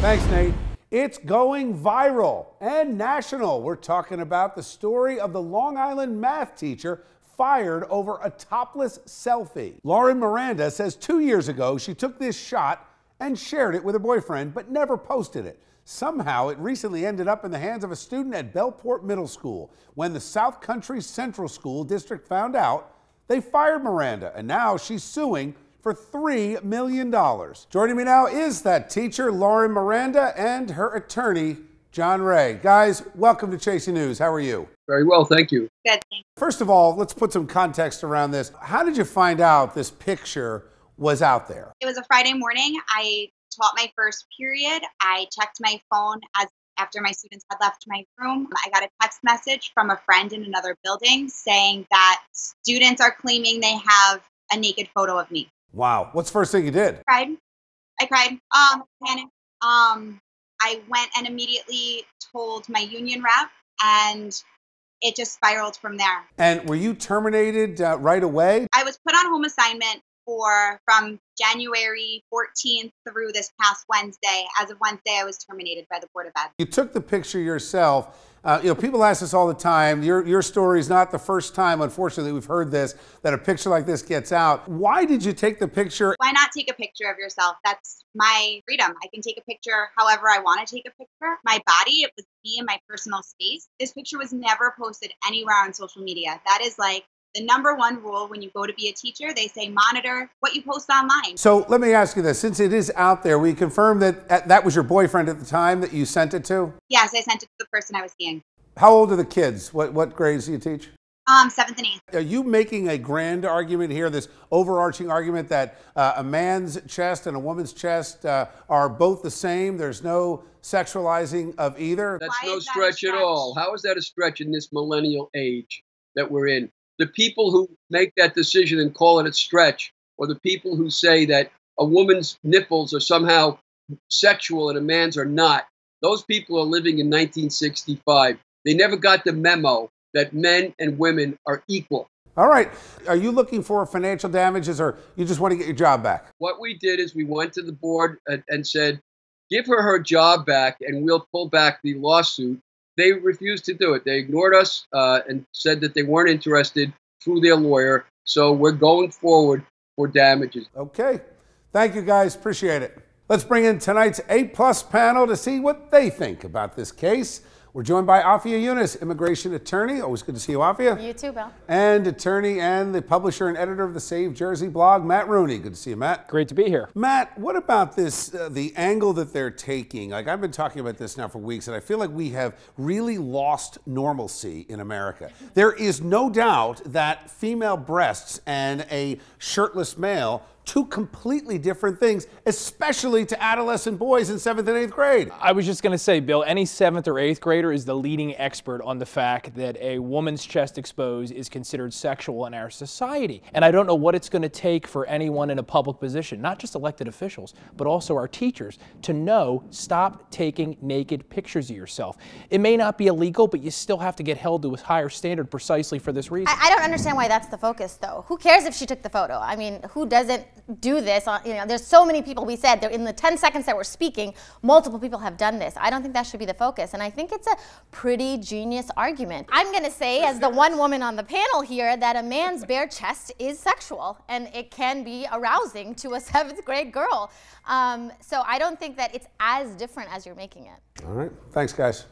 Thanks, Nate. It's going viral and national. We're talking about the story of the Long Island math teacher fired over a topless selfie. Lauren Miranda says 2 years ago she took this shot and shared it with her boyfriend, but never posted it. Somehow it recently ended up in the hands of a student at Bellport Middle School. When the South Country Central School District found out, they fired Miranda, and now she's suing for $3 million. Joining me now is that teacher, Lauren Miranda, and her attorney, John Ray. Guys, welcome to Chasing News. How are you? Very well, thank you. Good, thanks. First of all, let's put some context around this. How did you find out this picture was out there? It was a Friday morning. I taught my first period. I checked my phone after my students had left my room. I got a text message from a friend in another building saying that students are claiming they have a naked photo of me. Wow. What's the first thing you did? I cried. Panicked. I went and immediately told my union rep, and it just spiraled from there. And were you terminated right away? I was put on home assignment from January 14th through this past Wednesday. As of Wednesday, I was terminated by the Board of Ed. You took the picture yourself. People ask us all the time, your story is not the first time, unfortunately, we've heard this, that a picture like this gets out. Why did you take the picture? Why not take a picture of yourself? That's my freedom. I can take a picture however I want to take a picture. My body, it was me in my personal space. This picture was never posted anywhere on social media. That is like the #1 rule when you go to be a teacher. They say monitor what you post online. So let me ask you this, since it is out there, will you confirm that that was your boyfriend at the time that you sent it to? Yes, I sent it to the person I was seeing. How old are the kids? What grades do you teach? 7th and 8th. Are you making a grand argument here, this overarching argument that a man's chest and a woman's chest are both the same? There's no sexualizing of either? That's no stretch at all. How is that a stretch in this millennial age that we're in? The people who make that decision and call it a stretch, or the people who say that a woman's nipples are somehow sexual and a man's are not, those people are living in 1965. They never got the memo that men and women are equal. All right. Are you looking for financial damages, or you just want to get your job back? What we did is we went to the board and said, give her job back and we'll pull back the lawsuit. They refused to do it. They ignored us and said that they weren't interested through their lawyer. So we're going forward for damages. Okay. Thank you, guys. Appreciate it. Let's bring in tonight's A+ panel to see what they think about this case. We're joined by Afia Yunus, immigration attorney. Always good to see you, Afia. You too, Bill. And attorney and the publisher and editor of the Save Jersey blog, Matt Rooney. Good to see you, Matt. Great to be here. Matt, what about this, the angle that they're taking? Like, I've been talking about this now for weeks, and I feel like we have really lost normalcy in America. There is no doubt that female breasts and a shirtless male, two completely different things, especially to adolescent boys in 7th and 8th grade. I was just going to say, Bill, any 7th or 8th grader is the leading expert on the fact that a woman's chest exposed is considered sexual in our society. And I don't know what it's going to take for anyone in a public position, not just elected officials, but also our teachers, to know, stop taking naked pictures of yourself. It may not be illegal, but you still have to get held to a higher standard precisely for this reason. I don't understand why that's the focus, though. Who cares if she took the photo? I mean, who doesn't do this? There's so many people, we said, in the 10 seconds that we're speaking, multiple people have done this. I don't think that should be the focus, and I think it's a pretty genius argument. I'm going to say, as the one woman on the panel here, that a man's bare chest is sexual, and it can be arousing to a 7th grade girl. So I don't think that it's as different as you're making it. All right. Thanks, guys.